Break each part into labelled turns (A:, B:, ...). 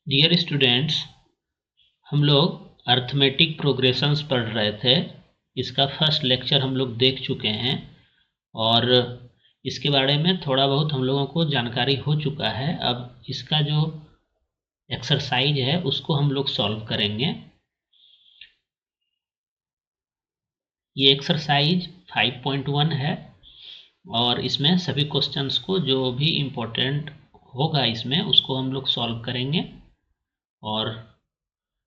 A: Dear students, हम लोग arithmetic progressions पढ़ रहे थे। इसका फर्स्ट लेक्चर हम लोग देख चुके हैं और इसके बारे में थोड़ा बहुत हम लोगों को जानकारी हो चुका है। अब इसका जो एक्सरसाइज है उसको हम लोग सॉल्व करेंगे। ये एक्सरसाइज 5.1 है और इसमें सभी क्वेश्चंस को जो भी इम्पोर्टेंट होगा इसमें उसको हम लोग सॉल्व करेंगे और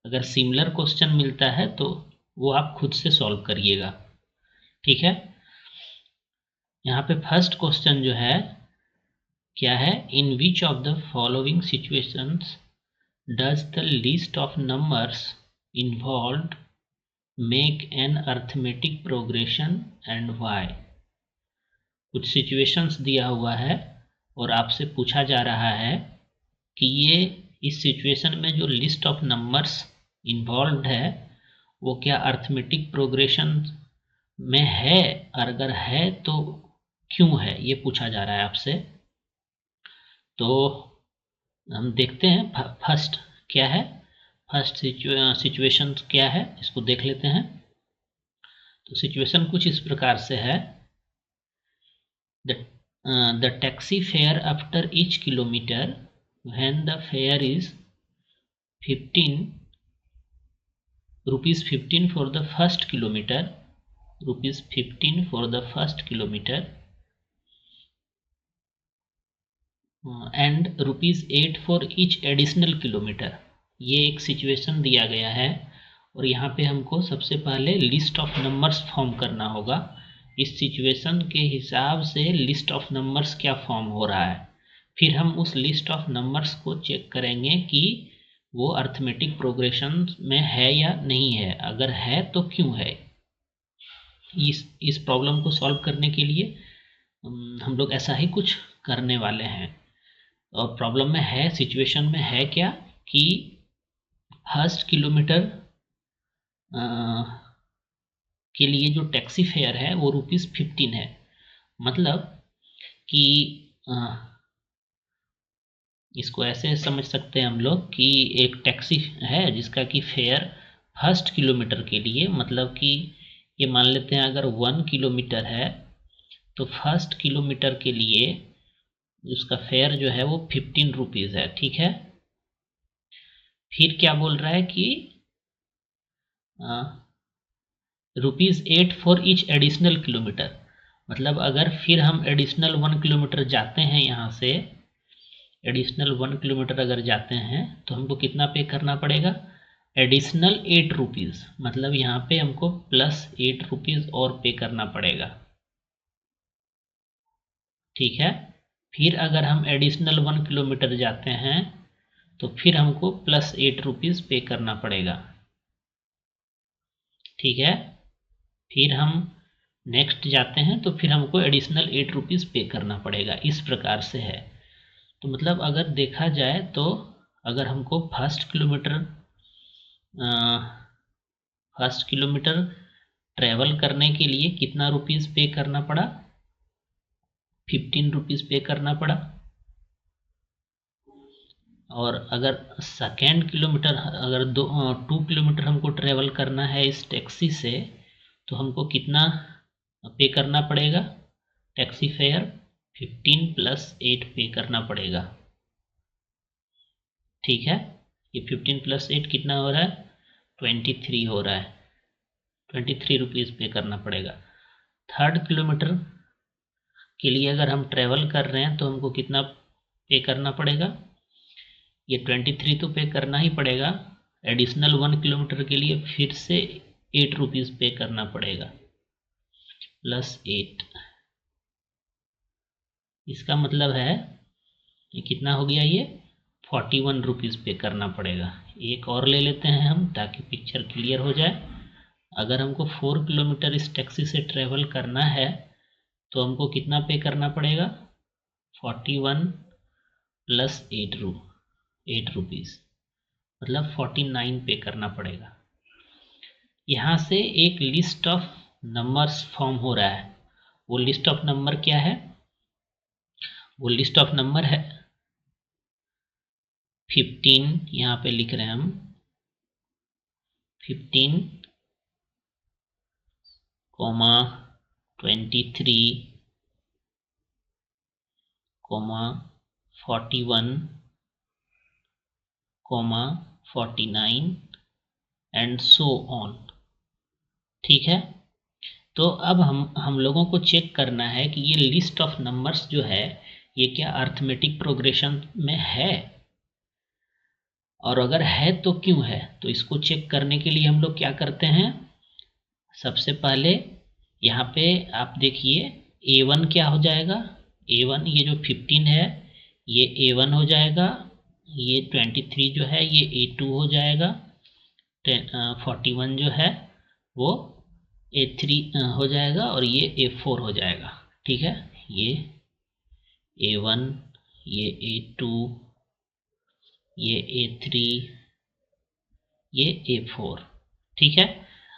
A: अगर सिमिलर क्वेश्चन मिलता है तो वो आप खुद से सॉल्व करिएगा, ठीक है। यहाँ पे फर्स्ट क्वेश्चन जो है क्या है, in which of the following situations does the list of numbers involved make an arithmetic progression and why. कुछ सिचुएशंस दिया हुआ है और आपसे पूछा जा रहा है कि ये इस सिचुएशन में जो लिस्ट ऑफ नंबर्स इन्वॉल्व है वो क्या अर्थमेटिक प्रोग्रेशन में है, और अगर है तो क्यों है, ये पूछा जा रहा है आपसे। तो हम देखते हैं फर्स्ट क्या है, फर्स्ट सिचुएशन क्या है, इसको देख लेते हैं। तो सिचुएशन कुछ इस प्रकार से है, the taxi fare after each kilometre when the fair is 15 for the first kilometer, rupees 15 for the first kilometer and rupees 8 for each additional kilometer। ये एक सिचुएशन दिया गया है और यहाँ पे हमको सबसे पहले लिस्ट ऑफ नंबर्स फॉर्म करना होगा। इस सिचुएशन के हिसाब से लिस्ट ऑफ नंबर्स क्या फॉर्म हो रहा है, फिर हम उस लिस्ट ऑफ नंबर्स को चेक करेंगे कि वो अर्थमेटिक प्रोग्रेशन में है या नहीं है, अगर है तो क्यों है। इस प्रॉब्लम को सॉल्व करने के लिए हम लोग ऐसा ही कुछ करने वाले हैं। और प्रॉब्लम में है, सिचुएशन में है क्या कि फर्स्ट किलोमीटर के लिए जो टैक्सी फेयर है वो ₹15 है। मतलब कि इसको ऐसे समझ सकते हैं हम लोग कि एक टैक्सी है जिसका कि फेयर फर्स्ट किलोमीटर के लिए, मतलब कि ये मान लेते हैं अगर 1 किलोमीटर है तो फर्स्ट किलोमीटर के लिए उसका फेयर जो है वो ₹15 है, ठीक है। फिर क्या बोल रहा है कि ₹8 फॉर ईच एडिशनल किलोमीटर, मतलब अगर फिर हम एडिशनल 1 किलोमीटर जाते हैं, यहाँ से एडिशनल 1 किलोमीटर अगर जाते हैं तो हमको कितना पे करना पड़ेगा, एडिशनल ₹8, मतलब यहाँ पे हमको प्लस ₹8 और पे करना पड़ेगा, ठीक है। फिर अगर हम एडिशनल 1 किलोमीटर जाते हैं तो फिर हमको प्लस ₹8 पे करना पड़ेगा, ठीक है। फिर हम नेक्स्ट जाते हैं तो फिर हमको एडिशनल ₹8 पे करना पड़ेगा, इस प्रकार से है। तो मतलब अगर देखा जाए तो अगर हमको फर्स्ट किलोमीटर ट्रेवल करने के लिए कितना रुपीज़ पे करना पड़ा, ₹15 पे करना पड़ा। और अगर सेकेंड किलोमीटर, अगर 2 किलोमीटर हमको ट्रेवल करना है इस टैक्सी से तो हमको कितना पे करना पड़ेगा, टैक्सी फेयर 15 + 8 पे करना पड़ेगा, ठीक है। ये 15 + 8 कितना हो रहा है, 23 हो रहा है, ₹23 पे करना पड़ेगा। थर्ड किलोमीटर के लिए अगर हम ट्रेवल कर रहे हैं तो हमको कितना पे करना पड़ेगा, ये 23 तो पे करना ही पड़ेगा। एडिशनल 1 किलोमीटर के लिए फिर से ₹8 पे करना पड़ेगा, +8। इसका मतलब है ये कितना हो गया, ये ₹41 पे करना पड़ेगा। एक और ले लेते हैं हम ताकि पिक्चर क्लियर हो जाए। अगर हमको 4 किलोमीटर इस टैक्सी से ट्रेवल करना है तो हमको कितना पे करना पड़ेगा, 41 + 8 रुपीज़, मतलब 49 पे करना पड़ेगा। यहाँ से एक लिस्ट ऑफ नंबर्स फॉर्म हो रहा है। वो लिस्ट ऑफ नंबर क्या है, वो लिस्ट ऑफ नंबर है 15 यहाँ पे लिख रहे हैं हम 15, 23, 41, 49 एंड सो ऑन। ठीक है, तो अब हम लोगों को चेक करना है कि ये लिस्ट ऑफ नंबर्स जो है ये क्या अर्थमेटिक प्रोग्रेशन में है, और अगर है तो क्यों है। तो इसको चेक करने के लिए हम लोग क्या करते हैं, सबसे पहले यहाँ पे आप देखिए A1 क्या हो जाएगा, A1 ये जो 15 है ये A1 हो जाएगा, ये 23 जो है ये A2 हो जाएगा, 41 जो है वो A3 हो जाएगा, और ये A4 हो जाएगा। ठीक है, ये A1, ये A2, ये A3, ये A4। ठीक है,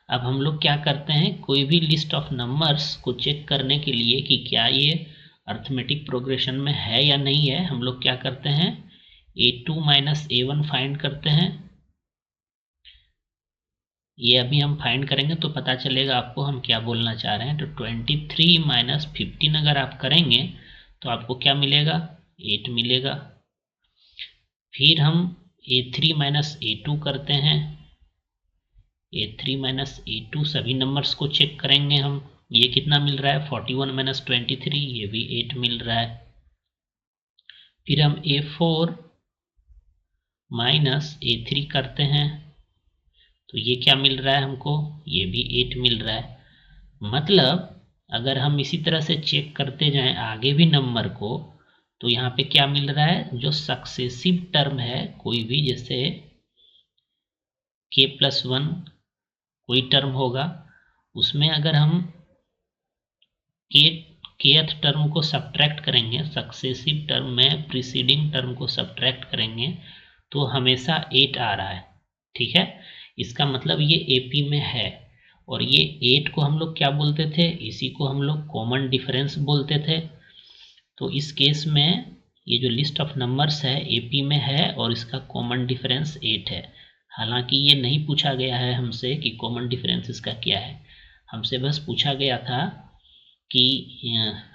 A: अब हम लोग क्या करते हैं, कोई भी लिस्ट ऑफ नंबर्स को चेक करने के लिए कि क्या ये अर्थमेटिक प्रोग्रेशन में है या नहीं है, हम लोग क्या करते हैं A2 माइनस A1 फाइंड करते हैं। ये अभी हम फाइंड करेंगे तो पता चलेगा आपको हम क्या बोलना चाह रहे हैं। तो 23 माइनस 15 अगर आप करेंगे तो आपको क्या मिलेगा, 8 मिलेगा। फिर हम A3 माइनस A2 करते हैं, A3 माइनस A2 सभी नंबर्स को चेक करेंगे हम, ये कितना मिल रहा है 41 माइनस 23, ये भी 8 मिल रहा है। फिर हम A4 माइनस A3 करते हैं तो ये क्या मिल रहा है हमको, ये भी 8 मिल रहा है। मतलब अगर हम इसी तरह से चेक करते जाएं आगे भी नंबर को, तो यहाँ पे क्या मिल रहा है, जो सक्सेसिव टर्म है कोई भी, जैसे k+1 कोई टर्म होगा, उसमें अगर हम kth टर्म को सब्ट्रैक्ट करेंगे, सक्सेसिव टर्म में प्रीसीडिंग टर्म को सब्ट्रैक्ट करेंगे तो हमेशा 8 आ रहा है। ठीक है, इसका मतलब ये AP में है, और ये 8 को हम लोग क्या बोलते थे, इसी को हम लोग कॉमन डिफरेंस बोलते थे। तो इस केस में ये जो लिस्ट ऑफ नंबर्स है AP में है और इसका कॉमन डिफरेंस 8 है। हालांकि ये नहीं पूछा गया है हमसे कि कॉमन डिफरेंस इसका क्या है, हमसे बस पूछा गया था कि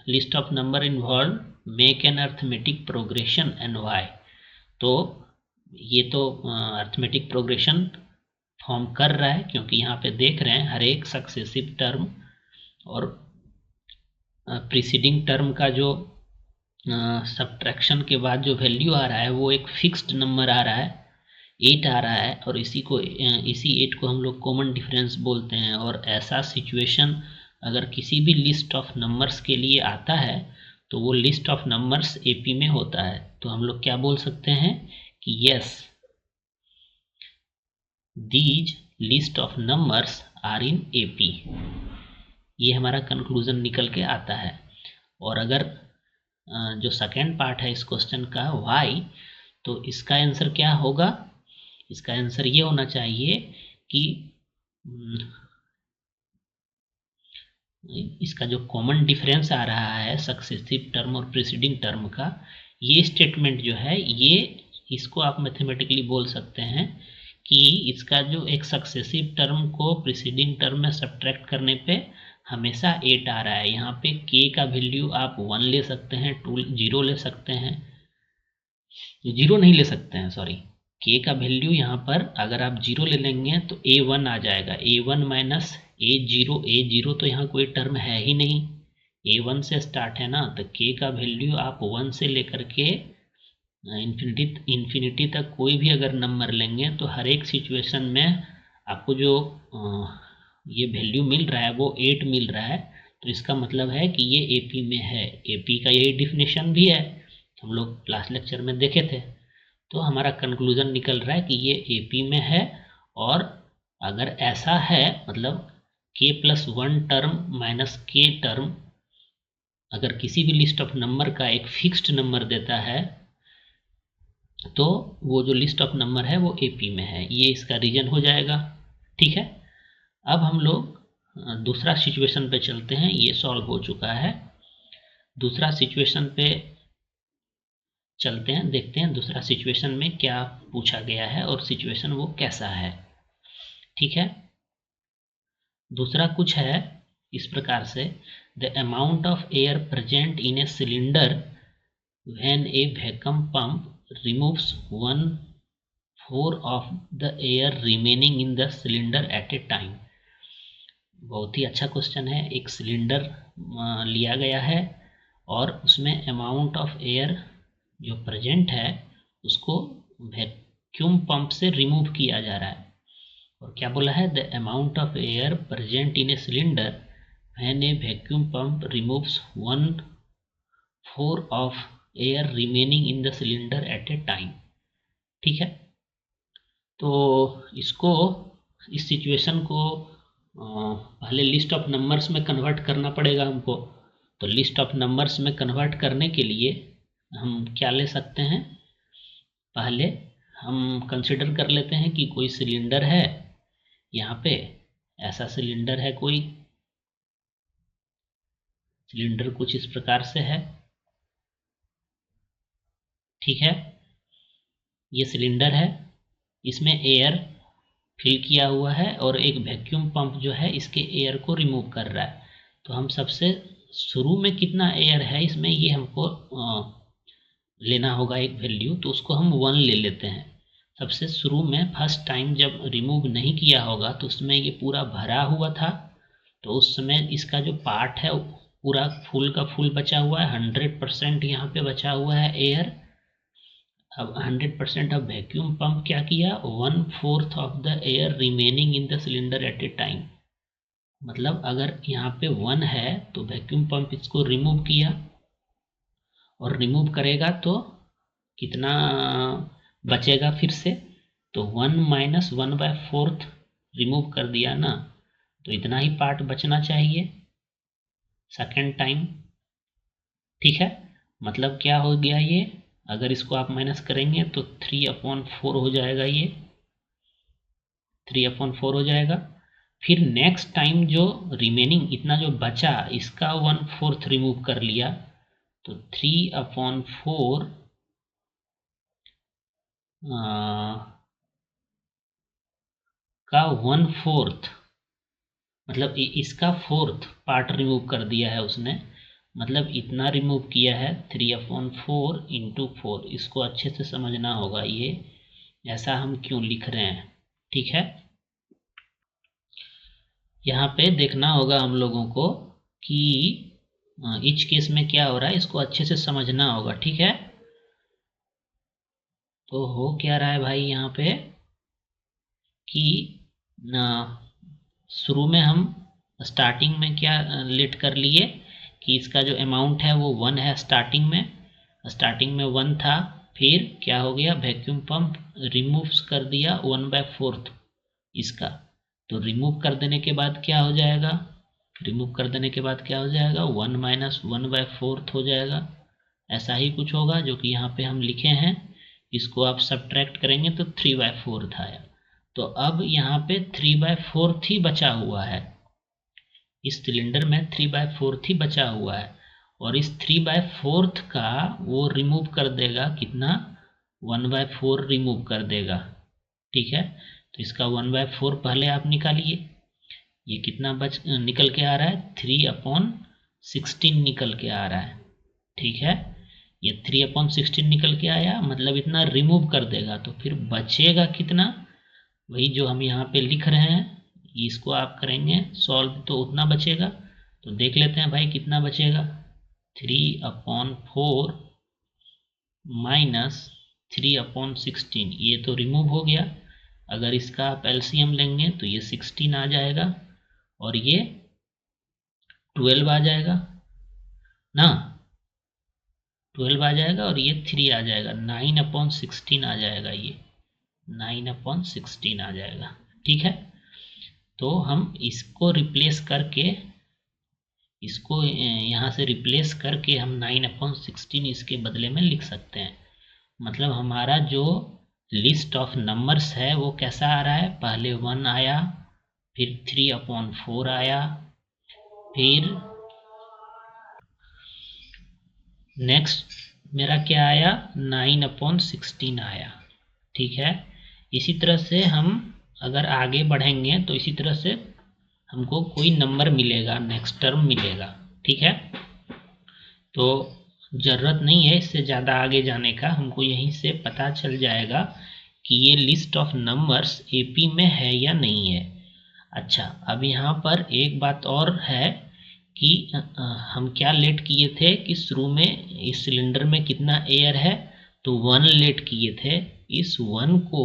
A: list of number involve make an arithmetic progression and why. तो ये तो अर्थमेटिक प्रोग्रेशन फॉर्म कर रहा है, क्योंकि यहाँ पे देख रहे हैं हर एक सक्सेसिव टर्म और प्रीसीडिंग टर्म का जो सब्ट्रैक्शन के बाद जो वैल्यू आ रहा है वो एक फिक्स्ड नंबर आ रहा है, 8 आ रहा है, और इसी 8 को हम लोग कॉमन डिफरेंस बोलते हैं। और ऐसा सिचुएशन अगर किसी भी लिस्ट ऑफ नंबर्स के लिए आता है तो वो लिस्ट ऑफ नंबर्स AP में होता है। तो हम लोग क्या बोल सकते हैं कि yes these list of numbers are in AP। ये हमारा कंक्लूजन निकल के आता है। और अगर जो सेकेंड पार्ट है इस क्वेश्चन का वाई, तो इसका आंसर क्या होगा, इसका आंसर ये होना चाहिए कि इसका जो कॉमन डिफरेंस आ रहा है सक्सेसिव टर्म और प्रीसीडिंग टर्म का, ये स्टेटमेंट जो है ये इसको आप मैथमेटिकली बोल सकते हैं कि इसका जो एक सक्सेसिव टर्म को प्रीसीडिंग टर्म में सब्ट्रैक्ट करने पे हमेशा 8 आ रहा है। यहाँ पे k का वैल्यू आप 1 ले सकते हैं, 0 ले सकते हैं, 0 नहीं ले सकते हैं सॉरी, k का वैल्यू यहाँ पर अगर आप 0 ले लेंगे तो A1 आ जाएगा, A1 माइनस A0 तो यहाँ कोई टर्म है ही नहीं, A1 से स्टार्ट है ना, तो k का वैल्यू आप 1 से लेकर के इन्फिनिटी तक कोई भी अगर नंबर लेंगे तो हर एक सिचुएशन में आपको जो ये वैल्यू मिल रहा है वो 8 मिल रहा है। तो इसका मतलब है कि ये AP में है। AP का यही डिफिनेशन भी है, हम लोग क्लास लेक्चर में देखे थे। तो हमारा कंक्लूजन निकल रहा है कि ये AP में है, और अगर ऐसा है मतलब k+1 term minus k term अगर किसी भी लिस्ट ऑफ नंबर का एक फिक्स्ड नंबर देता है तो वो जो लिस्ट ऑफ नंबर है वो AP में है, ये इसका रीजन हो जाएगा। ठीक है, अब हम लोग दूसरा सिचुएशन पे चलते हैं, ये सॉल्व हो चुका है। दूसरा सिचुएशन पे चलते हैं, देखते हैं दूसरा सिचुएशन में क्या पूछा गया है और सिचुएशन वो कैसा है। ठीक है, दूसरा कुछ है इस प्रकार से, the amount of air present in a cylinder when A vacuum pump removes 1/4 of the air remaining in the cylinder eight A time. बहुत ही अच्छा क्वेश्चन है। एक सिलेंडर लिया गया है और उसमें अमाउंट ऑफ एयर जो प्रेजेंट है उसको वैक्यूम पंप से रिमूव किया जा रहा है। और क्या बोला है, the amount of air present in a cylinder when A vacuum pump removes 1/4 of air remaining in the cylinder eight A time. ठीक है, तो इसको, इस सिचुएशन को पहले लिस्ट ऑफ नंबर्स में कन्वर्ट करना पड़ेगा हमको। तो लिस्ट ऑफ नंबर्स में कन्वर्ट करने के लिए हम क्या ले सकते हैं, पहले हम कंसिडर कर लेते हैं कि कोई सिलेंडर है, यहाँ पे ऐसा सिलेंडर है, कोई सिलेंडर कुछ इस प्रकार से है। ठीक है, ये सिलेंडर है, इसमें एयर फिल किया हुआ है और एक वैक्यूम पंप जो है इसके एयर को रिमूव कर रहा है। तो हम सबसे शुरू में कितना एयर है इसमें, ये हमको लेना होगा एक वैल्यू, तो उसको हम 1 ले लेते हैं। सबसे शुरू में फर्स्ट टाइम जब रिमूव नहीं किया होगा तो उसमें ये पूरा भरा हुआ था, तो उस समय इसका जो पार्ट है पूरा फुल का फुल बचा हुआ है, 100% यहाँ पे बचा हुआ है एयर। अब 100% अब वैक्यूम पंप क्या किया, 1/4 of the air remaining in the cylinder eight A time. मतलब अगर यहाँ पे 1 है तो वैक्यूम पंप इसको रिमूव किया, और रिमूव करेगा तो कितना बचेगा फिर से, तो 1 - 1/4 रिमूव कर दिया ना, तो इतना ही पार्ट बचना चाहिए सेकेंड टाइम। ठीक है, मतलब क्या हो गया ये, अगर इसको आप माइनस करेंगे तो 3/4 हो जाएगा, ये 3/4 हो जाएगा। फिर नेक्स्ट टाइम जो रिमेनिंग इतना जो बचा इसका 1/4 रिमूव कर लिया, तो 3/4 का 1/4 मतलब इसका 4th पार्ट रिमूव कर दिया है उसने, मतलब इतना रिमूव किया है 3/4 × 4। इसको अच्छे से समझना होगा, ये ऐसा हम क्यों लिख रहे हैं। ठीक है, यहाँ पे देखना होगा हम लोगों को कि इच केस में क्या हो रहा है, इसको अच्छे से समझना होगा। ठीक है, तो हो क्या रहा है भाई यहाँ पे कि शुरू में हम स्टार्टिंग में क्या लेट कर लिए कि इसका जो अमाउंट है वो 1 है, स्टार्टिंग में 1 था। फिर क्या हो गया, वैक्यूम पंप रिमूव कर दिया 1/4 इसका, तो रिमूव कर देने के बाद क्या हो जाएगा, 1 - 1/4 हो जाएगा। ऐसा ही कुछ होगा जो कि यहाँ पे हम लिखे हैं, इसको आप सब्ट्रैक्ट करेंगे तो 3/4 आया। तो अब यहाँ पे 3/4 ही बचा हुआ है, इस सिलेंडर में 3/4 ही बचा हुआ है, और इस 3/4 का वो रिमूव कर देगा कितना, 1/4 रिमूव कर देगा। ठीक है, तो इसका 1/4 पहले आप निकालिए, ये कितना बच निकल के आ रहा है, 3/16 निकल के आ रहा है। ठीक है, ये 3/16 निकल के आया, मतलब इतना रिमूव कर देगा, तो फिर बचेगा कितना, वही जो हम यहाँ पे लिख रहे हैं, इसको आप करेंगे सॉल्व तो उतना बचेगा। तो देख लेते हैं भाई कितना बचेगा, 3/4 - 3/16, ये तो रिमूव हो गया। अगर इसका आप एलसीएम लेंगे तो ये 16 आ जाएगा और ये 12 आ जाएगा ना, 12 आ जाएगा और ये 3 आ जाएगा, 9/16 आ जाएगा, ये 9/16 आ जाएगा। ठीक है, तो हम इसको रिप्लेस करके, इसको यहाँ से रिप्लेस करके हम 9/16 इसके बदले में लिख सकते हैं। मतलब हमारा जो लिस्ट ऑफ नंबर्स है वो कैसा आ रहा है, पहले 1 आया, फिर 3/4 आया, फिर नेक्स्ट मेरा क्या आया 9/16 आया। ठीक है, इसी तरह से हम अगर आगे बढ़ेंगे तो इसी तरह से हमको कोई नंबर मिलेगा, नेक्स्ट टर्म मिलेगा। ठीक है, तो ज़रूरत नहीं है इससे ज़्यादा आगे जाने का, हमको यहीं से पता चल जाएगा कि ये लिस्ट ऑफ नंबर्स एपी में है या नहीं है। अच्छा, अब यहाँ पर एक बात और है कि हम क्या लेट किए थे कि शुरू में इस सिलेंडर में कितना एयर है, तो 1 लेट किए थे। इस 1 को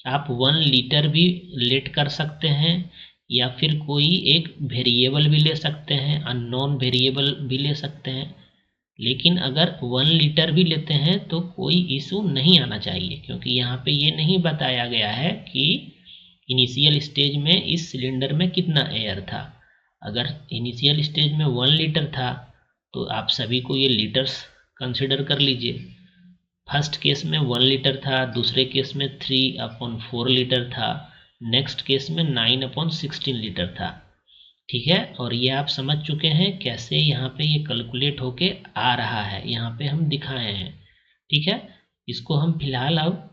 A: आप 1 लीटर भी लेट कर सकते हैं या फिर कोई एक वेरिएबल भी ले सकते हैं, अननोन वेरिएबल भी ले सकते हैं। लेकिन अगर 1 लीटर भी लेते हैं तो कोई इशू नहीं आना चाहिए, क्योंकि यहाँ पे ये नहीं बताया गया है कि इनिशियल स्टेज में इस सिलेंडर में कितना एयर था। अगर इनिशियल स्टेज में 1 लीटर था तो आप सभी को ये लीटर्स कंसिडर कर लीजिए। फर्स्ट केस में 1 लीटर था, दूसरे केस में 3/4 लीटर था, नेक्स्ट केस में 9/16 लीटर था। ठीक है, और ये आप समझ चुके हैं कैसे यहाँ पे ये कैलकुलेट होके आ रहा है, यहाँ पे हम दिखाए हैं। ठीक है, इसको हम फिलहाल अब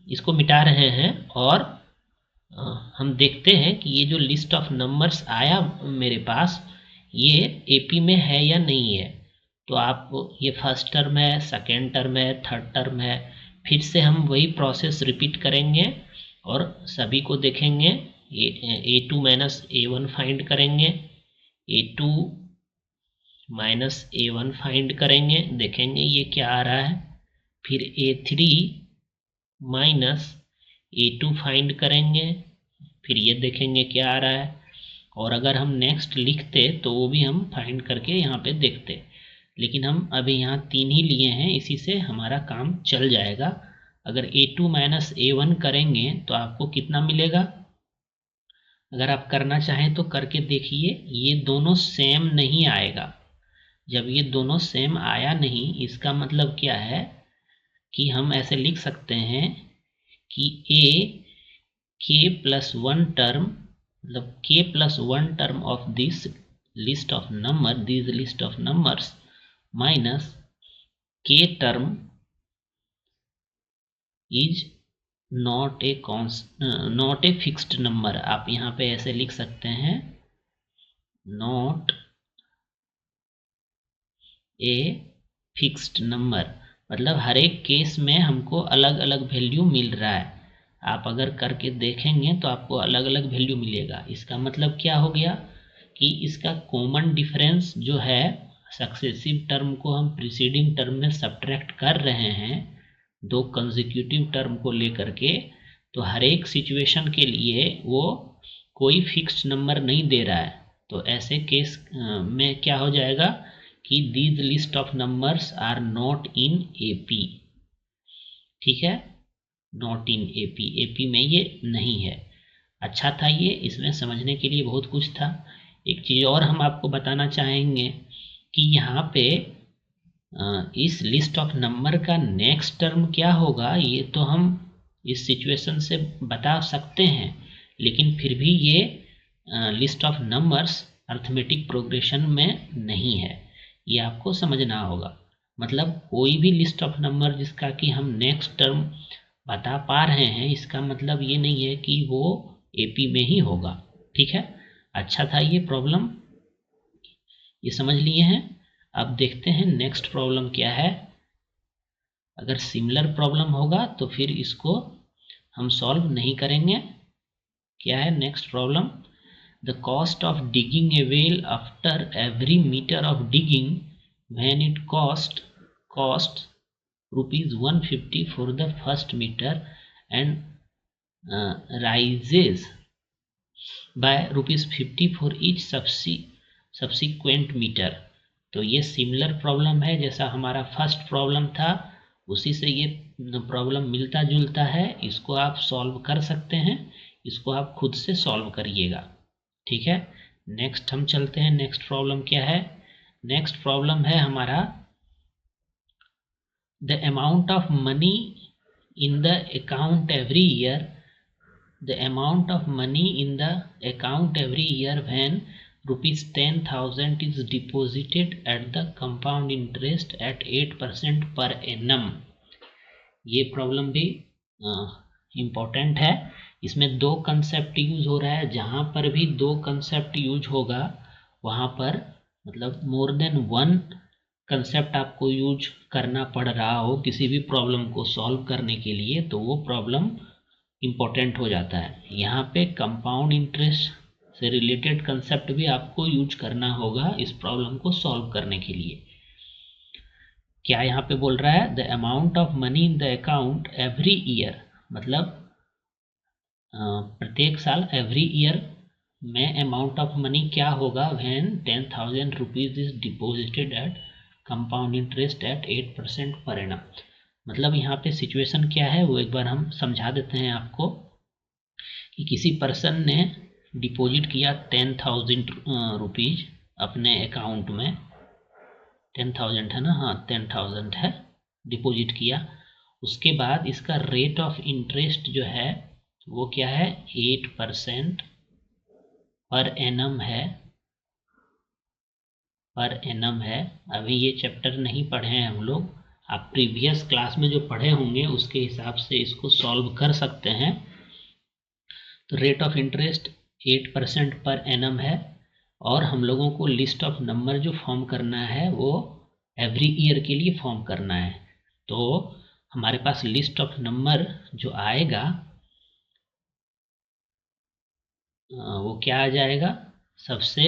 A: इसको मिटा रहे हैं और हम देखते हैं कि ये जो लिस्ट ऑफ नंबर्स आया मेरे पास ये एपी में है या नहीं है। तो आप ये फर्स्ट टर्म है, सेकेंड टर्म है, थर्ड टर्म है, फिर से हम वही प्रोसेस रिपीट करेंगे और सभी को देखेंगे। A2 माइनस A1 फाइंड करेंगे, A2 माइनस A1 फाइंड करेंगे, देखेंगे ये क्या आ रहा है। फिर A3 माइनस A2 फाइंड करेंगे, फिर ये देखेंगे क्या आ रहा है। और अगर हम नेक्स्ट लिखते तो वो भी हम फाइंड करके यहाँ पे देखते, लेकिन हम अभी यहाँ 3 ही लिए हैं, इसी से हमारा काम चल जाएगा। अगर A2 माइनस A1 करेंगे तो आपको कितना मिलेगा, अगर आप करना चाहें तो करके देखिए। ये दोनों सेम नहीं आएगा। जब ये दोनों सेम आया नहीं, इसका मतलब क्या है कि हम ऐसे लिख सकते हैं कि k+1 टर्म, मतलब k+1 term of this list of numbers minus k term is not a fixed number. आप यहाँ पे ऐसे लिख सकते हैं, नॉट ए फिक्स्ड नंबर, मतलब हर एक केस में हमको अलग अलग वैल्यू मिल रहा है। आप अगर करके देखेंगे तो आपको अलग अलग वैल्यू मिलेगा। इसका मतलब क्या हो गया कि इसका कॉमन डिफरेंस जो है, सक्सेसिव टर्म को हम प्रीसीडिंग टर्म में सब्ट्रैक्ट कर रहे हैं दो कंसेक्यूटिव टर्म को लेकर के, तो हर एक सिचुएशन के लिए वो कोई फिक्स्ड नंबर नहीं दे रहा है। तो ऐसे केस में क्या हो जाएगा कि these list of numbers are not in AP. ठीक है, नॉट इन एपी, एपी में ये नहीं है। अच्छा था ये, इसमें समझने के लिए बहुत कुछ था। एक चीज़ और हम आपको बताना चाहेंगे कि यहाँ पे इस लिस्ट ऑफ नंबर का नेक्स्ट टर्म क्या होगा, ये तो हम इस सिचुएशन से बता सकते हैं, लेकिन फिर भी ये list of numbers arithmetic progression में नहीं है, ये आपको समझना होगा। मतलब कोई भी लिस्ट ऑफ नंबर जिसका कि हम नेक्स्ट टर्म बता पा रहे हैं, इसका मतलब ये नहीं है कि वो एपी में ही होगा। ठीक है, अच्छा था ये प्रॉब्लम, ये समझ लिए हैं। अब देखते हैं नेक्स्ट प्रॉब्लम क्या है। अगर सिमिलर प्रॉब्लम होगा तो फिर इसको हम सॉल्व नहीं करेंगे। क्या है next problem, the cost of digging a well after every metre of digging when it cost ₹150 for the first meter and rises by ₹50 for each subsequent meter। तो ये सिमिलर प्रॉब्लम है, जैसा हमारा फर्स्ट प्रॉब्लम था उसी से ये problem मिलता जुलता है। इसको आप सॉल्व कर सकते हैं, इसको आप खुद से सॉल्व करिएगा। ठीक है, नेक्स्ट हम चलते हैं। नेक्स्ट प्रॉब्लम क्या है, नेक्स्ट प्रॉब्लम है हमारा the amount of money in the account every year, the amount of money in the account every year when ₹10,000 is deposited at the compound interest at 8% per annum। ये problem भी important है। इसमें दो concept use हो रहा है, जहाँ पर भी दो कंसेप्ट यूज होगा वहाँ पर मतलब मोर देन वन कंसेप्ट आपको यूज करना पड़ रहा हो किसी भी प्रॉब्लम को सॉल्व करने के लिए, तो वो प्रॉब्लम इम्पोर्टेंट हो जाता है। यहाँ पे कंपाउंड इंटरेस्ट से रिलेटेड कंसेप्ट भी आपको यूज करना होगा इस प्रॉब्लम को सॉल्व करने के लिए। क्या यहाँ पे बोल रहा है, the amount of money in the account every year, मतलब प्रत्येक साल एवरी ईयर में अमाउंट ऑफ मनी क्या होगा when 10,000 rupees is deposited at compound interest at 8% per annum. मतलब यहाँ पे सिचुएशन क्या है वो एक बार हम समझा देते हैं आपको कि किसी पर्सन ने डिपॉजिट किया 10,000 रुपीज अपने अकाउंट में, 10,000 है ना, हाँ 10,000 है, डिपॉजिट किया। उसके बाद इसका रेट ऑफ इंटरेस्ट जो है वो क्या है, 8% पर एनम है, पर एनम है। अभी ये चैप्टर नहीं पढ़े हैं हम लोग, आप प्रीवियस क्लास में जो पढ़े होंगे उसके हिसाब से इसको सॉल्व कर सकते हैं। तो rate of interest 8% per annum है और हम लोगों को लिस्ट ऑफ नंबर जो फॉर्म करना है वो एवरी ईयर के लिए फॉर्म करना है। तो हमारे पास लिस्ट ऑफ नंबर जो आएगा वो क्या आ जाएगा, सबसे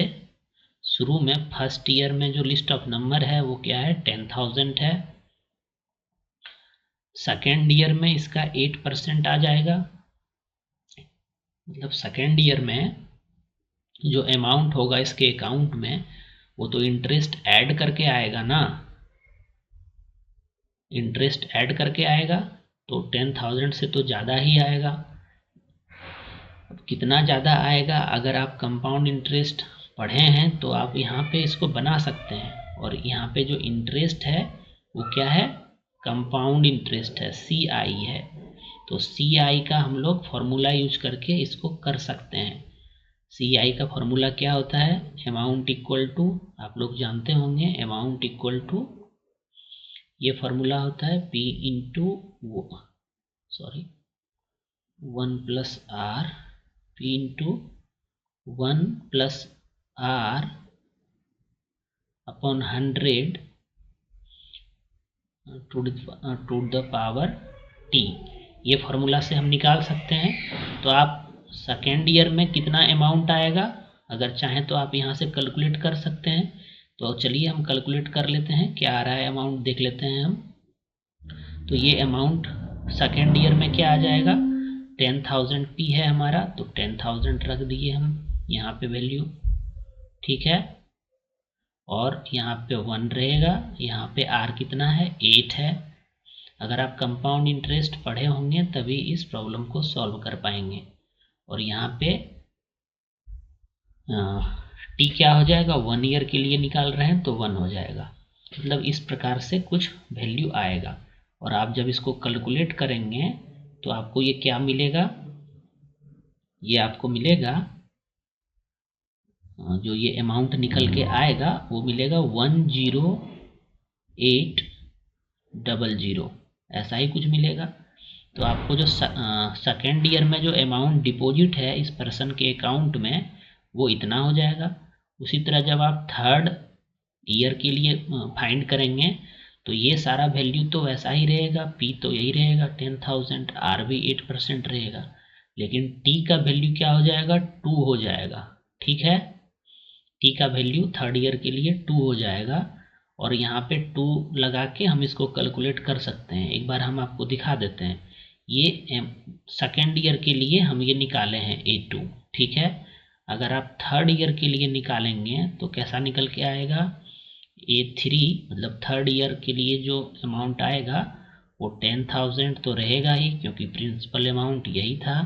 A: शुरू में फर्स्ट ईयर में जो लिस्ट ऑफ नंबर है वो क्या है, 10,000 है। सेकेंड ईयर में इसका 8% आ जाएगा, मतलब सेकेंड ईयर में जो अमाउंट होगा इसके अकाउंट में वो तो इंटरेस्ट ऐड करके आएगा ना, इंटरेस्ट ऐड करके आएगा, तो 10,000 से तो ज़्यादा ही आएगा। अब कितना ज़्यादा आएगा, अगर आप कंपाउंड इंटरेस्ट पढ़े हैं तो आप यहाँ पे इसको बना सकते हैं। और यहाँ पे जो इंटरेस्ट है वो क्या है, कंपाउंड इंटरेस्ट है, CI है। तो CI का हम लोग फॉर्मूला यूज करके इसको कर सकते हैं। CI का फॉर्मूला क्या होता है, अमाउंट इक्वल टू, आप लोग जानते होंगे, अमाउंट इक्वल टू, ये फॉर्मूला होता है P into 1 plus R, P into 1 plus R upon 100 to the power T। ये फॉर्मूला से हम निकाल सकते हैं। तो आप सेकेंड ईयर में कितना अमाउंट आएगा, अगर चाहें तो आप यहाँ से कैलकुलेट कर सकते हैं। तो चलिए हम कैलकुलेट कर लेते हैं, क्या आ रहा है अमाउंट देख लेते हैं हम। तो ये अमाउंट सेकेंड ईयर में क्या आ जाएगा, 10,000 P है हमारा, तो 10,000 रख दिए हम यहाँ पे वैल्यू, ठीक है। और यहाँ पे 1 रहेगा, यहाँ पे R कितना है, 8 है। अगर आप कंपाउंड इंटरेस्ट पढ़े होंगे तभी इस प्रॉब्लम को सॉल्व कर पाएंगे। और यहाँ पे T क्या हो जाएगा, 1 ईयर के लिए निकाल रहे हैं तो 1 हो जाएगा। मतलब इस प्रकार से कुछ वैल्यू आएगा। और आप जब इसको कैलकुलेट करेंगे तो आपको ये क्या मिलेगा, ये आपको मिलेगा, जो ये अमाउंट निकल के आएगा वो मिलेगा 10800, ऐसा ही कुछ मिलेगा। तो आपको जो सेकेंड ईयर में जो अमाउंट डिपॉजिट है इस पर्सन के अकाउंट में वो इतना हो जाएगा। उसी तरह जब आप थर्ड ईयर के लिए फाइंड करेंगे तो ये सारा वैल्यू तो वैसा ही रहेगा, P तो यही रहेगा 10,000, R भी 8% रहेगा, लेकिन T का वैल्यू क्या हो जाएगा, 2 हो जाएगा, ठीक है। T का वैल्यू थर्ड ईयर के लिए 2 हो जाएगा। और यहाँ पे 2 लगा के हम इसको कैलकुलेट कर सकते हैं। एक बार हम आपको दिखा देते हैं, ये सेकेंड ईयर के लिए हम ये निकाले हैं A2, ठीक है। अगर आप थर्ड ईयर के लिए निकालेंगे तो कैसा निकल के आएगा, A3, मतलब थर्ड ईयर के लिए जो अमाउंट आएगा वो 10,000 तो रहेगा ही, क्योंकि प्रिंसिपल अमाउंट यही था,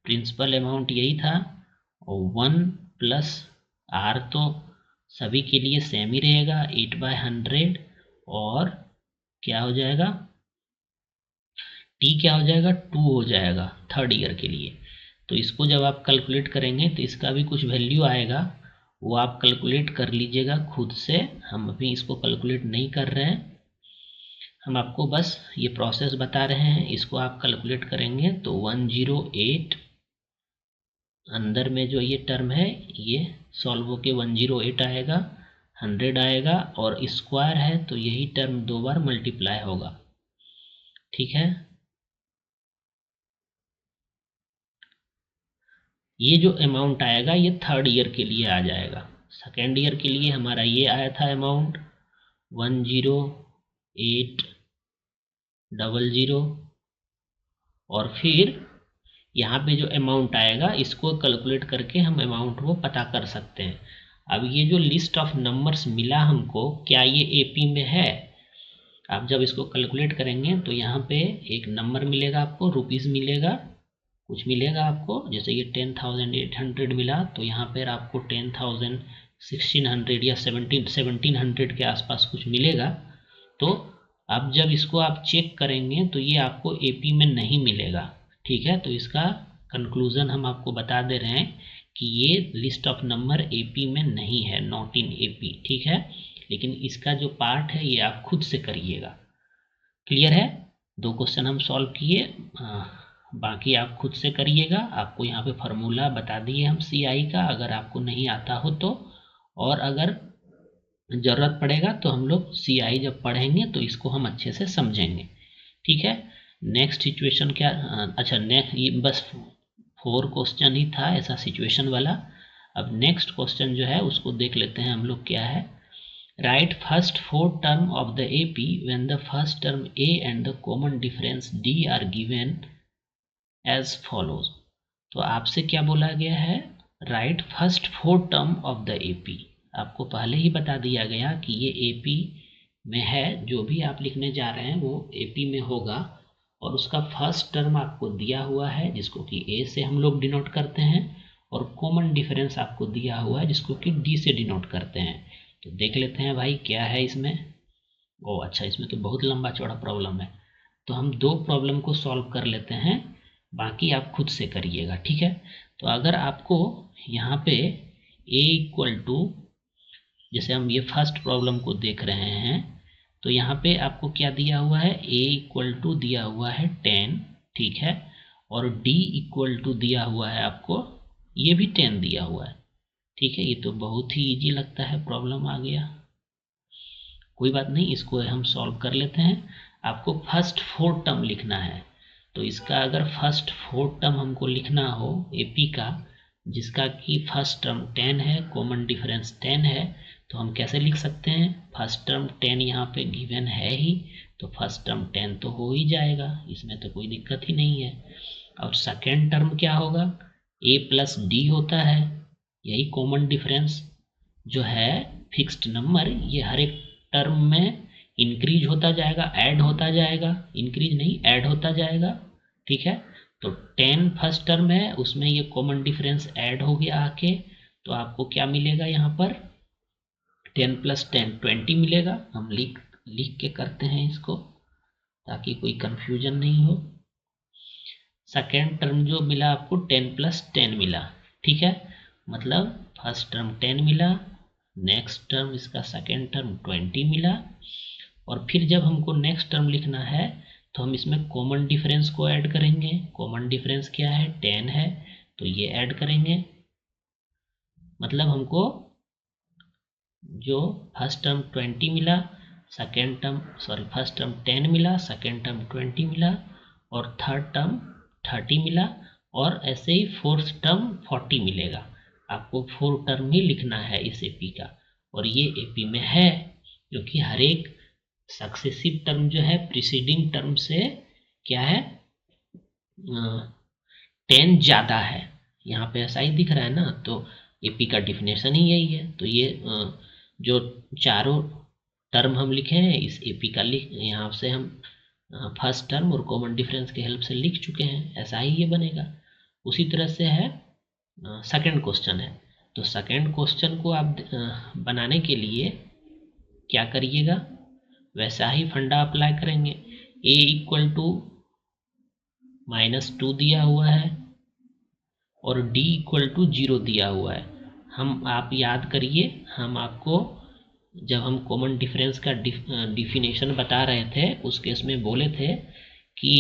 A: प्रिंसिपल अमाउंट यही था। और 1 प्लस R तो सभी के लिए सेम ही रहेगा, 8/100। और क्या हो जाएगा, T क्या हो जाएगा, 2 हो जाएगा थर्ड ईयर के लिए। तो इसको जब आप कैलकुलेट करेंगे तो इसका भी कुछ वैल्यू आएगा, वो आप कैलकुलेट कर लीजिएगा खुद से। हम अभी इसको कैलकुलेट नहीं कर रहे हैं, हम आपको बस ये प्रोसेस बता रहे हैं। इसको आप कैलकुलेट करेंगे तो 108 अंदर में जो ये टर्म है ये सॉल्व होके 108 आएगा, 100 आएगा, और स्क्वायर है तो यही टर्म 2 बार मल्टीप्लाई होगा। ठीक है, ये जो अमाउंट आएगा ये थर्ड ईयर के लिए आ जाएगा। सेकेंड ईयर के लिए हमारा ये आया था अमाउंट 10800, और फिर यहाँ पे जो अमाउंट आएगा इसको कैलकुलेट करके हम अमाउंट को पता कर सकते हैं। अब ये जो लिस्ट ऑफ नंबर्स मिला हमको, क्या ये एपी में है? आप जब इसको कैलकुलेट करेंगे तो यहाँ पे एक नंबर मिलेगा आपको, रुपीज़ मिलेगा, कुछ मिलेगा आपको, जैसे ये 10,800 मिला तो यहाँ पर आपको 10,000, 1,600 या 1,700 के आसपास कुछ मिलेगा। तो अब जब इसको आप चेक करेंगे तो ये आपको एपी में नहीं मिलेगा। ठीक है, तो इसका कंक्लूज़न हम आपको बता दे रहे हैं कि ये लिस्ट ऑफ नंबर एपी में नहीं है, नॉट इन एपी। ठीक है, लेकिन इसका जो पार्ट है ये आप खुद से करिएगा। क्लियर है? 2 क्वेश्चन हम सॉल्व किए, बाकी आप खुद से करिएगा। आपको यहाँ पे फार्मूला बता दिए हम सीआई का, अगर आपको नहीं आता हो तो, और अगर ज़रूरत पड़ेगा तो हम लोग सीआई जब पढ़ेंगे तो इसको हम अच्छे से समझेंगे। ठीक है, नेक्स्ट सिचुएशन क्या? अच्छा, नेक्स्ट ये बस 4 क्वेश्चन ही था ऐसा सिचुएशन वाला। अब नेक्स्ट क्वेश्चन जो है उसको देख लेते हैं हम लोग, क्या है। Write first 4 term of the AP when the first term a and the common difference d are given as follows. तो आपसे क्या बोला गया है? Write first 4 term of the AP. आपको पहले ही बता दिया गया कि ये एपी में है, जो भी आप लिखने जा रहे हैं वो एपी में होगा, और उसका फर्स्ट टर्म आपको दिया हुआ है जिसको कि ए से हम लोग डिनोट करते हैं, और कॉमन डिफरेंस आपको दिया हुआ है जिसको कि डी से डिनोट करते हैं। तो देख लेते हैं भाई क्या है इसमें। ओ अच्छा, इसमें तो बहुत लंबा चौड़ा प्रॉब्लम है, तो हम 2 प्रॉब्लम को सॉल्व कर लेते हैं, बाकी आप खुद से करिएगा। ठीक है, तो अगर आपको यहाँ पे ए इक्वल टू, जैसे हम ये फर्स्ट प्रॉब्लम को देख रहे हैं तो यहाँ पे आपको क्या दिया हुआ है? ए इक्वल टू दिया हुआ है 10, ठीक है, और डी इक्वल टू दिया हुआ है आपको, ये भी 10 दिया हुआ है। ठीक है, ये तो बहुत ही इजी लगता है, प्रॉब्लम आ गया, कोई बात नहीं, इसको हम सॉल्व कर लेते हैं। आपको फर्स्ट 4 टर्म लिखना है, तो इसका अगर फर्स्ट 4 टर्म हमको लिखना हो एपी का, जिसका कि फर्स्ट टर्म 10 है, कॉमन डिफरेंस 10 है, तो हम कैसे लिख सकते हैं? फर्स्ट टर्म 10 यहाँ पे गिवन है ही, तो फर्स्ट टर्म 10 तो हो ही जाएगा, इसमें तो कोई दिक्कत ही नहीं है। और सेकेंड टर्म क्या होगा? ए प्लस डी होता है, यही कॉमन डिफरेंस जो है फिक्स्ड नंबर, ये हर एक टर्म में इंक्रीज होता जाएगा, ऐड होता जाएगा, इंक्रीज नहीं ऐड होता जाएगा। ठीक है, तो 10 फर्स्ट टर्म है, उसमें ये कॉमन डिफरेंस ऐड हो गया आके, तो आपको क्या मिलेगा यहाँ पर? 10 + 10 20 मिलेगा। हम लिख के करते हैं इसको ताकि कोई कंफ्यूजन नहीं हो। सेकेंड टर्म जो मिला आपको 10 + 10 मिला, ठीक है, मतलब फर्स्ट टर्म 10 मिला, नेक्स्ट टर्म इसका सेकेंड टर्म 20 मिला, और फिर जब हमको नेक्स्ट टर्म लिखना है तो हम इसमें कॉमन डिफरेंस को ऐड करेंगे। कॉमन डिफरेंस क्या है? 10 है, तो ये ऐड करेंगे, मतलब हमको जो फर्स्ट टर्म 20 मिला, फर्स्ट टर्म 10 मिला, सेकेंड टर्म 20 मिला, और थर्ड टर्म 30 मिला, और ऐसे ही फोर्थ टर्म 40 मिलेगा। आपको 4 टर्म ही लिखना है इस एपी का, और ये एपी में है क्योंकि हर एक सक्सेसिव टर्म जो है प्रीसीडिंग टर्म से क्या है? 10 ज़्यादा है, यहाँ पे ऐसा ही दिख रहा है ना, तो एपी का डिफिनेशन ही यही है। तो ये जो चारों टर्म हम लिखे हैं इस एपी का यहाँ से हम फर्स्ट टर्म और कॉमन डिफरेंस के हेल्प से लिख चुके हैं, ऐसा ही ये बनेगा। उसी तरह से है सेकंड क्वेश्चन है, तो सेकंड क्वेश्चन को आप बनाने के लिए क्या करिएगा? वैसा ही फंडा अप्लाई करेंगे। ए इक्वल टू -2 दिया हुआ है, और d इक्वल टू 0 दिया हुआ है। आप याद करिए, हम आपको जब हम कॉमन डिफरेंस का डिफिनेशन बता रहे थे उस केस में बोले थे कि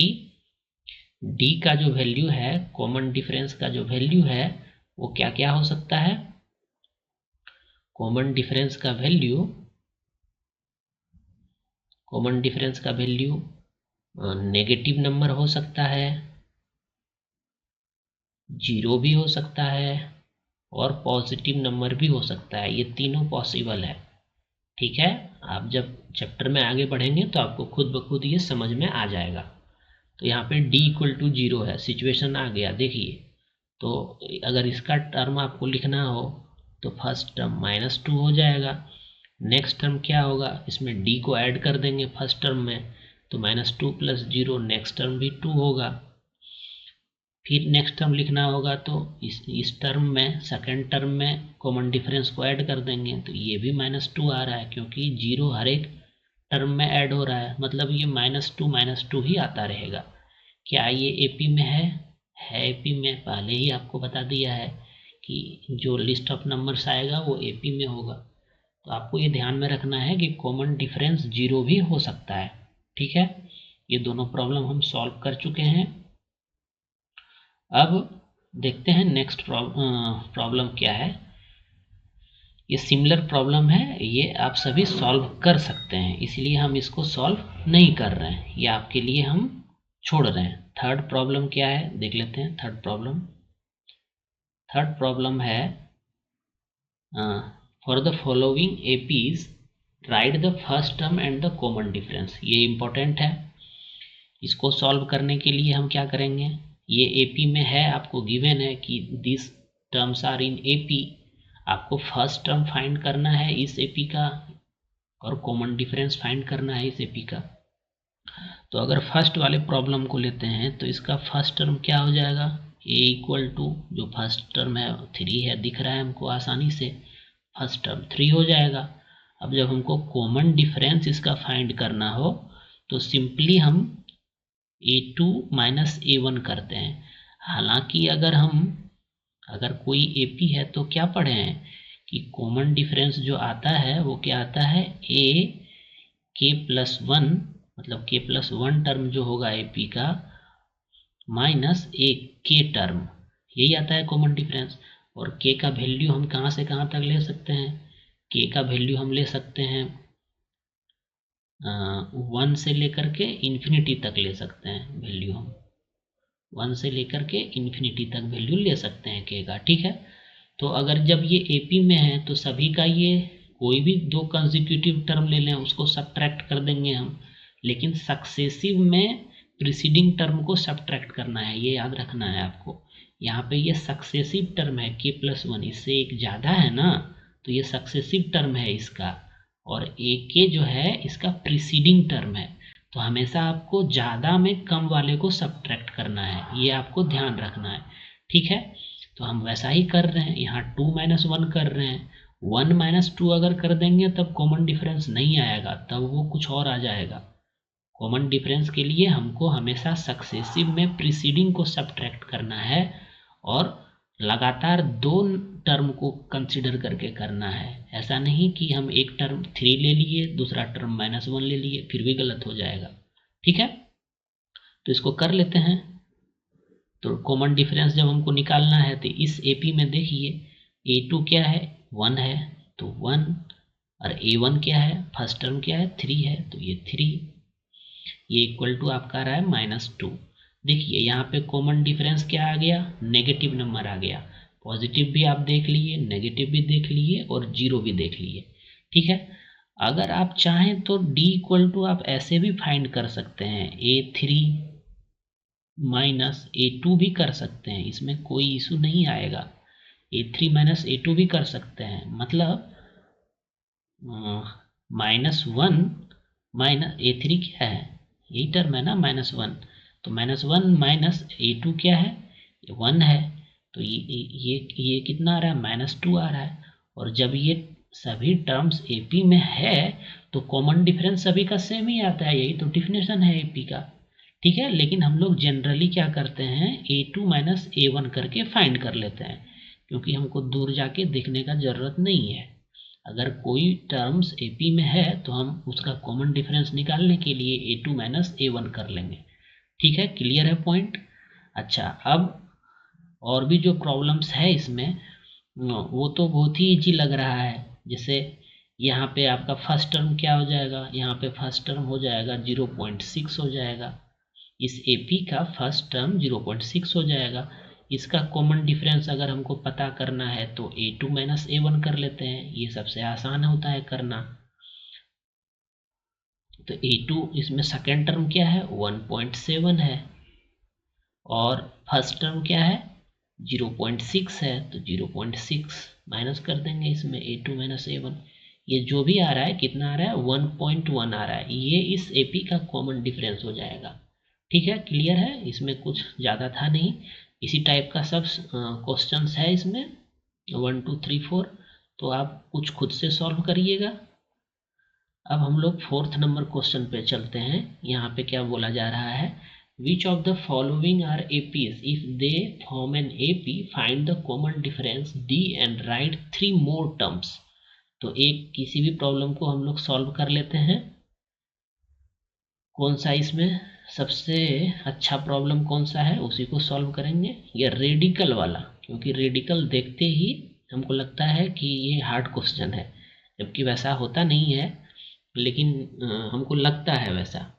A: d का जो वैल्यू है, कॉमन डिफरेंस का जो वैल्यू है वो क्या क्या हो सकता है। कॉमन डिफरेंस का वैल्यू नेगेटिव नंबर हो सकता है, 0 भी हो सकता है और पॉजिटिव नंबर भी हो सकता है। ये तीनों पॉसिबल है। ठीक है, आप जब चैप्टर में आगे बढ़ेंगे तो आपको खुद ब खुद ये समझ में आ जाएगा। तो यहाँ पे d इक्वल टू 0 है, सिचुएशन आ गया। देखिए, तो अगर इसका टर्म आपको लिखना हो तो फर्स्ट टर्म -2 हो जाएगा। नेक्स्ट टर्म क्या होगा, इसमें d को ऐड कर देंगे फर्स्ट टर्म में, तो -2 + 0, नेक्स्ट टर्म भी 2 होगा। फिर नेक्स्ट टर्म लिखना होगा तो इस टर्म में, सेकेंड टर्म में कॉमन डिफरेंस को ऐड कर देंगे, तो ये भी -2 आ रहा है क्योंकि 0 हर एक टर्म में ऐड हो रहा है, मतलब ये -2 ही आता रहेगा। क्या ये एपी में है एपी में, पहले ही आपको बता दिया है कि जो लिस्ट ऑफ नंबर्स आएगा वो एपी में होगा। तो आपको ये ध्यान में रखना है कि कॉमन डिफरेंस 0 भी हो सकता है। ठीक है, ये दोनों प्रॉब्लम हम सॉल्व कर चुके हैं। अब देखते हैं नेक्स्ट प्रॉब्लम क्या है। ये सिमिलर प्रॉब्लम है, ये आप सभी सॉल्व कर सकते हैं, इसलिए हम इसको सॉल्व नहीं कर रहे हैं, ये आपके लिए हम छोड़ रहे हैं। थर्ड प्रॉब्लम क्या है देख लेते हैं। थर्ड प्रॉब्लम है for the following APs right the first term and the common difference. ये इंपॉर्टेंट है। इसको सॉल्व करने के लिए हम क्या करेंगे, ये एपी में है, आपको गिवन है कि this terms are in AP. आपको फर्स्ट टर्म फाइंड करना है इस एपी का और कॉमन डिफरेंस फाइंड करना है इस एपी का। तो अगर फर्स्ट वाले प्रॉब्लम को लेते हैं तो इसका फर्स्ट टर्म क्या हो जाएगा, ए इक्वल टू, जो फर्स्ट टर्म है 3 है, दिख रहा है हमको आसानी से, फर्स्ट टर्म 3 हो जाएगा। अब जब हमको कॉमन डिफरेंस इसका फाइंड करना हो तो सिंपली हम a2 माइनस a1 करते हैं। हालांकि अगर कोई एपी है तो क्या पढ़े हैं कि कॉमन डिफरेंस जो आता है वो क्या आता है, k+1, मतलब k+1 टर्म जो होगा एपी का माइनस k टर्म, यही आता है कॉमन डिफरेंस। और k का वैल्यू हम कहाँ से कहाँ तक ले सकते हैं, k का वैल्यू हम ले सकते हैं 1 से लेकर के इन्फिनिटी तक ले सकते हैं वैल्यू, हम 1 से लेकर के इन्फिनिटी तक वैल्यू ले सकते हैं k का। ठीक है, तो अगर जब ये एपी में है तो सभी का ये कोई भी 2 कंसेक्यूटिव टर्म ले लें उसको सब्ट्रैक्ट कर देंगे हम, लेकिन सक्सेसिव में प्रीसीडिंग टर्म को सब्ट्रैक्ट करना है, ये याद रखना है आपको। यहाँ पे ये सक्सेसिव टर्म है k+1, इससे एक ज़्यादा है ना, तो ये सक्सेसिव टर्म है इसका, और ak जो है इसका प्रीसीडिंग टर्म है। तो हमेशा आपको ज़्यादा में कम वाले को सब्ट्रैक्ट करना है, ये आपको ध्यान रखना है। ठीक है, तो हम वैसा ही कर रहे हैं, यहाँ 2 - 1 कर रहे हैं। 1 - 2 अगर कर देंगे तब कॉमन डिफरेंस नहीं आएगा, तब वो कुछ और आ जाएगा। कॉमन डिफरेंस के लिए हमको हमेशा सक्सेसिव में प्रीसीडिंग को सब्ट्रैक्ट करना है और लगातार 2 टर्म को कंसिडर करके करना है। ऐसा नहीं कि हम एक टर्म 3 ले लिए, दूसरा टर्म -1 ले लिए, फिर भी गलत हो जाएगा। ठीक है, तो इसको कर लेते हैं। तो कॉमन डिफरेंस जब हमको निकालना है तो इस एपी में देखिए a2 क्या है, 1 है, तो 1, और a1 क्या है, फर्स्ट टर्म क्या है, 3 है, तो ये 3, ये इक्वल टू आपका आ रहा है -2। देखिए यहाँ पे कॉमन डिफरेंस क्या आ गया, नेगेटिव नंबर आ गया। पॉजिटिव भी आप देख लिए, नेगेटिव भी देख लिए और 0 भी देख लिए। ठीक है, अगर आप चाहें तो d इक्वल टू आप ऐसे भी फाइंड कर सकते हैं, a3 - a2 भी कर सकते हैं, इसमें कोई इशू नहीं आएगा। a3 - a2 भी कर सकते हैं, मतलब -1 - a3 क्या है, यही टर्म है ना, -1, तो -1 - a2 क्या है, 1 है, तो ये कितना आ रहा है, -2 आ रहा है। और जब ये सभी टर्म्स एपी में है तो कॉमन डिफरेंस सभी का सेम ही आता है, यही तो डिफिनेशन है एपी का। ठीक है। लेकिन हम लोग जनरली क्या करते हैं, A2 माइनस A1 करके फाइंड कर लेते हैं, क्योंकि हमको दूर जाके देखने का ज़रूरत नहीं है। अगर कोई टर्म्स AP में है तो हम उसका कॉमन डिफरेंस निकालने के लिए A2 माइनस A1 कर लेंगे। ठीक है, क्लियर है पॉइंट। अच्छा, अब और भी जो प्रॉब्लम्स है इसमें वो तो बहुत ही इजी लग रहा है। जैसे यहाँ पे आपका फर्स्ट टर्म क्या हो जाएगा, यहाँ पे फर्स्ट टर्म हो जाएगा 0.6 हो जाएगा। इस AP का फर्स्ट टर्म 0.6 हो जाएगा। इसका कॉमन डिफरेंस अगर हमको पता करना है तो A2 माइनस A1 कर लेते हैं, ये सबसे आसान होता है करना। तो A2 इसमें सेकेंड टर्म क्या है, 1.7 है, और फर्स्ट टर्म क्या है, 0.6 है, तो 0.6 माइनस कर देंगे इसमें A2 माइनस A1। ये जो भी आ रहा है कितना आ रहा है, 1.1 आ रहा है, ये इस AP का कॉमन डिफरेंस हो जाएगा। ठीक है, क्लियर है, इसमें कुछ ज़्यादा था नहीं। इसी टाइप का सब क्वेश्चंस है इसमें 1 2 3 4, तो आप कुछ खुद से सॉल्व करिएगा। अब हम लोग 4th नंबर क्वेश्चन पे चलते हैं। यहाँ पे क्या बोला जा रहा है, which of the following are APs if they form an AP, find the common difference D and write 3 more terms. तो एक किसी भी प्रॉब्लम को हम लोग सॉल्व कर लेते हैं। कौन सा इसमें सबसे अच्छा प्रॉब्लम कौन सा है उसी को सॉल्व करेंगे, या रेडिकल वाला, क्योंकि रेडिकल देखते ही हमको लगता है कि ये हार्ड क्वेश्चन है, जबकि वैसा होता नहीं है, लेकिन हमको लगता है वैसा।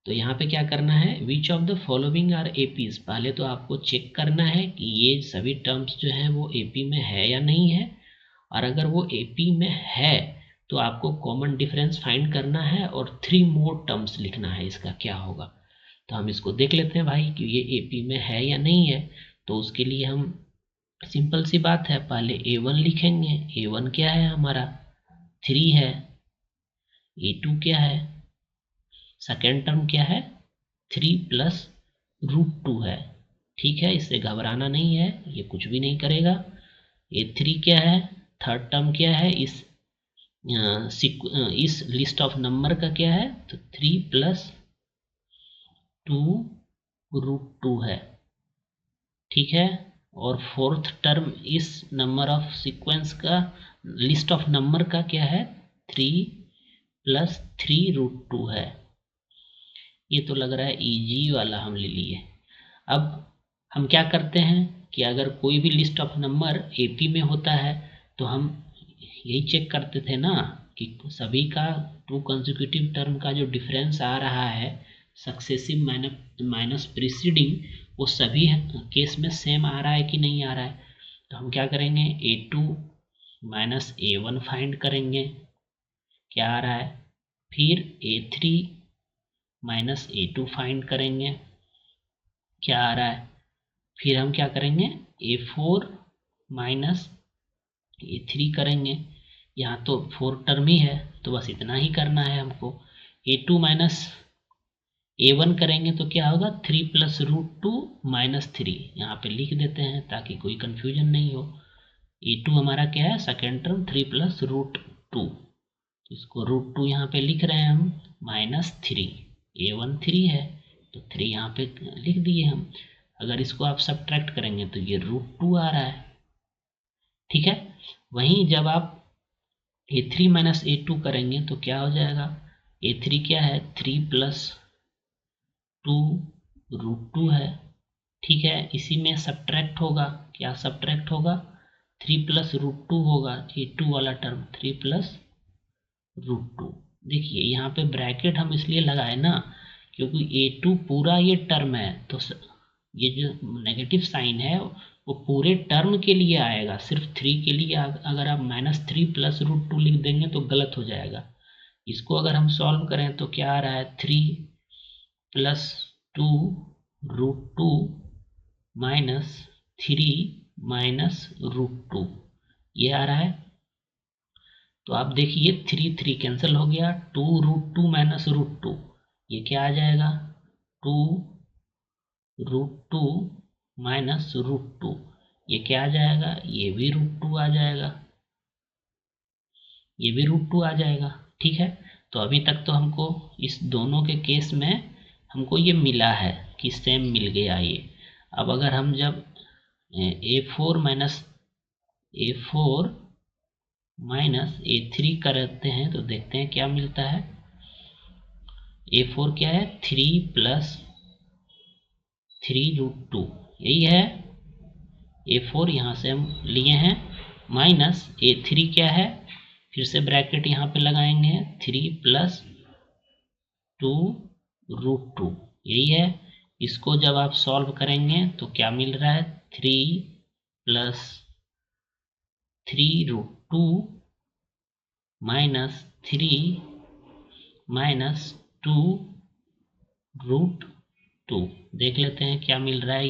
A: तो यहाँ पे क्या करना है, which of the following are APs, पहले तो आपको चेक करना है कि ये सभी टर्म्स जो हैं वो AP में है या नहीं है, और अगर वो AP में है तो आपको कॉमन डिफरेंस फाइंड करना है और 3 मोर टर्म्स लिखना है इसका क्या होगा। तो हम इसको देख लेते हैं भाई कि ये AP में है या नहीं है। तो उसके लिए हम सिंपल सी बात है, पहले A1 लिखेंगे। A1 क्या है हमारा, 3 है। A2 क्या है, सेकेंड टर्म क्या है, 3 प्लस √2 है। ठीक है, इससे घबराना नहीं है, ये कुछ भी नहीं करेगा। A3 क्या है, थर्ड टर्म क्या है, इस लिस्ट ऑफ नंबर का क्या है, तो 3 प्लस 2√2 है। ठीक है, और फोर्थ टर्म इस नंबर ऑफ सीक्वेंस का, लिस्ट ऑफ नंबर का क्या है, 3 प्लस 3√2 है। ये तो लग रहा है इजी वाला हम ले लिए। अब हम क्या करते हैं कि अगर कोई भी लिस्ट ऑफ नंबर AP में होता है तो हम यही चेक करते थे ना कि सभी का 2 कंसेक्यूटिव टर्म का जो डिफरेंस आ रहा है सक्सेसिव माइनस प्रीसीडिंग, वो सभी केस में सेम आ रहा है कि नहीं आ रहा है। तो हम क्या करेंगे, A2 माइनस A1 फाइंड करेंगे, क्या आ रहा है, फिर A3 माइनस A2 फाइंड करेंगे, क्या आ रहा है, फिर हम क्या करेंगे, A4 माइनस A3 करेंगे। यहाँ तो 4 टर्म ही है तो बस इतना ही करना है हमको। A2 माइनस A1 करेंगे तो क्या होगा, 3 प्लस √2 माइनस 3, यहाँ पे लिख देते हैं ताकि कोई कंफ्यूजन नहीं हो। A2 हमारा क्या है, सेकेंड टर्म 3 प्लस √2, इसको √2 यहाँ पे लिख रहे हैं हम, माइनस 3, A1 3 है तो 3 यहाँ पे लिख दिए हम। अगर इसको आप सब्ट्रैक्ट करेंगे तो ये √2 आ रहा है। ठीक है, वहीं जब आप A3 माइनस A2 करेंगे तो क्या हो जाएगा, A3 क्या है, 3 प्लस 2√2 है। ठीक है, इसी में सब्ट्रैक्ट होगा, क्या सब्ट्रैक्ट होगा, 3 प्लस √2 होगा, A2 वाला टर्म 3 प्लस √2। देखिए यहाँ पे ब्रैकेट हम इसलिए लगाए ना क्योंकि A2 पूरा ये टर्म है, तो ये जो नेगेटिव साइन है वो पूरे टर्म के लिए आएगा, सिर्फ 3 के लिए अगर आप -3 प्लस √2 लिख देंगे तो गलत हो जाएगा। इसको अगर हम सॉल्व करें तो क्या आ रहा है, 3 प्लस 2√2 माइनस 3 माइनस √2, ये आ रहा है। तो आप देखिए 3 3 कैंसिल हो गया, 2√2 माइनस √2, ये क्या आ जाएगा, 2√2 माइनस √2, ये क्या आ जाएगा, ये भी √2 आ जाएगा, ये भी √2 आ जाएगा। ठीक है, तो अभी तक तो हमको इस दोनों के केस में हमको ये मिला है कि सेम मिल गया ये। अब अगर हम जब A4 माइनस A3 करते हैं तो देखते हैं क्या मिलता है। A4 क्या है, 3 + 3√2 यही है। A4 यहाँ से हम लिए हैं, माइनस A3 क्या है, फिर से ब्रैकेट यहाँ पे लगाएंगे, 3 + 2√2 यही है। इसको जब आप सॉल्व करेंगे तो क्या मिल रहा है, 3 + 3√2 -3 - 2√2। देख लेते हैं क्या मिल रहा है।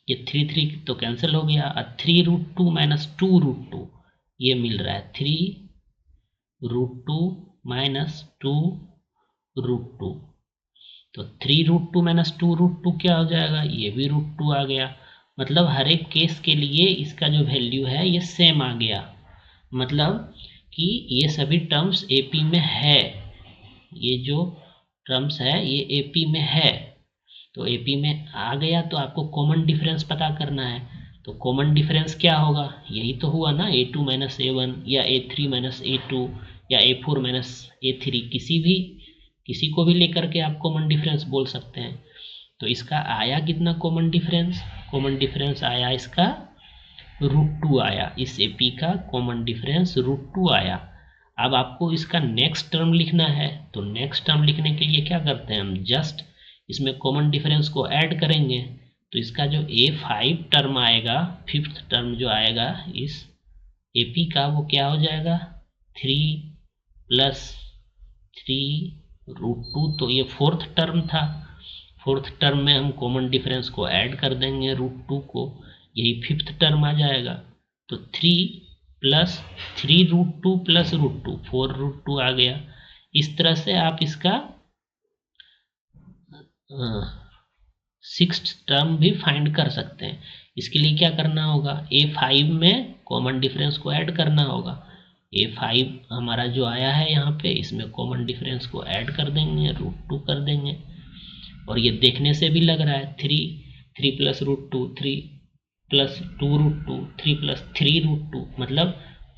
A: ये 3 तो कैंसिल हो गया, 3√2 - 2√2 ये मिल रहा है, 3√2 - 2√2। तो 3√2 - 2√2 क्या हो जाएगा, ये भी √2 आ गया। मतलब हर एक केस के लिए इसका जो वैल्यू है ये सेम आ गया, मतलब कि ये सभी टर्म्स AP में है। ये जो टर्म्स है ये AP में है, तो AP में आ गया तो आपको कॉमन डिफरेंस पता करना है। तो कॉमन डिफरेंस क्या होगा, यही तो हुआ ना, A2 - A1 या A3 - A2 या A4 - A3, किसी को भी लेकर के आप कॉमन डिफरेंस बोल सकते हैं। तो इसका आया कितना कॉमन डिफरेंस आया इसका √2 आया, इस AP का कॉमन डिफरेंस √2 आया। अब आपको इसका नेक्स्ट टर्म लिखना है, तो नेक्स्ट टर्म लिखने के लिए क्या करते हैं, हम जस्ट इसमें कॉमन डिफरेंस को ऐड करेंगे। तो इसका जो A5 टर्म आएगा, 5th टर्म जो आएगा इस AP का, वो क्या हो जाएगा, 3 + 3√2। तो ये 4th टर्म था, 4th टर्म में हम कॉमन डिफरेंस को ऐड कर देंगे √2 को, यही 5th टर्म आ जाएगा। तो 3 + 3√2 + √2 4√2 आ गया। इस तरह से आप इसका 6th टर्म भी फाइंड कर सकते हैं। इसके लिए क्या करना होगा, A5 में कॉमन डिफरेंस को ऐड करना होगा। A5 हमारा जो आया है यहाँ पे, इसमें कॉमन डिफरेंस को ऐड कर देंगे, √2 कर देंगे। और ये देखने से भी लग रहा है 3 + √2 3 + 2√2 3 + 3√2, मतलब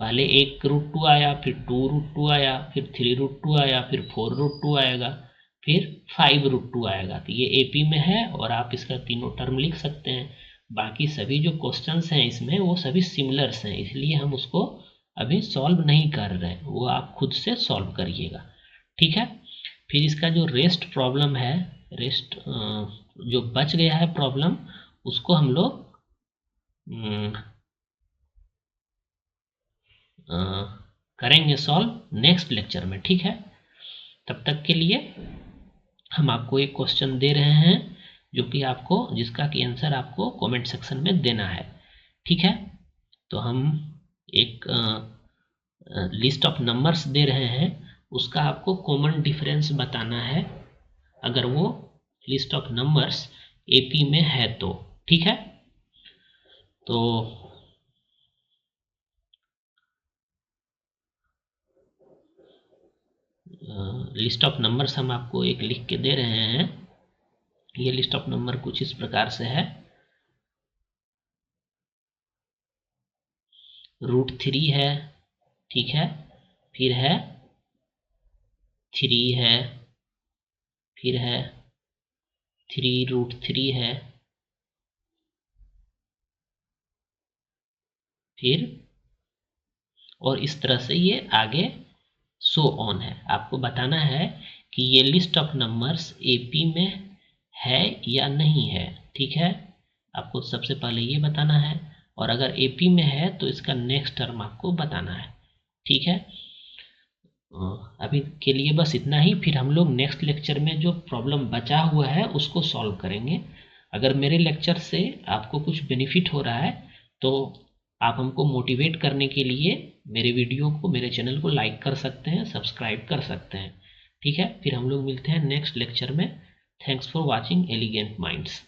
A: पहले एक √2 आया, फिर 2√2 आया, फिर 3√2 आया, फिर 4√2 आएगा, फिर 5√2 आएगा। तो ये AP में है और आप इसका तीनों टर्म लिख सकते हैं। बाकी सभी जो क्वेश्चंस हैं इसमें वो सभी सिमिलर्स हैं, इसलिए हम उसको अभी सॉल्व नहीं कर रहे हैं, वो आप खुद से सॉल्व करिएगा, ठीक है। फिर इसका जो रेस्ट प्रॉब्लम है, रेस्ट जो बच गया है प्रॉब्लम, उसको हम लोग करेंगे सॉल्व नेक्स्ट लेक्चर में, ठीक है। तब तक के लिए हम आपको एक क्वेश्चन दे रहे हैं जो कि आपको, जिसका कि आंसर आपको कमेंट सेक्शन में देना है, ठीक है। तो हम एक लिस्ट ऑफ नंबर्स दे रहे हैं, उसका आपको कॉमन डिफरेंस बताना है, अगर वो लिस्ट ऑफ नंबर्स AP में है तो, ठीक है। तो लिस्ट ऑफ नंबर्स हम आपको एक लिख के दे रहे हैं। ये लिस्ट ऑफ नंबर कुछ इस प्रकार से है, √3 है, ठीक है, फिर है 3 है, फिर है 3√3 है, फिर और इस तरह से ये आगे सो ऑन है। आपको बताना है कि ये लिस्ट ऑफ नंबर्स AP में है या नहीं है, ठीक है। आपको सबसे पहले ये बताना है, और अगर AP में है तो इसका नेक्स्ट टर्म आपको बताना है, ठीक है। अभी के लिए बस इतना ही, फिर हम लोग नेक्स्ट लेक्चर में जो प्रॉब्लम बचा हुआ है उसको सॉल्व करेंगे। अगर मेरे लेक्चर से आपको कुछ बेनिफिट हो रहा है तो आप हमको मोटिवेट करने के लिए मेरे वीडियो को, मेरे चैनल को लाइक कर सकते हैं, सब्सक्राइब कर सकते हैं, ठीक है। फिर हम लोग मिलते हैं नेक्स्ट लेक्चर में। Thanks for watching elegant minds.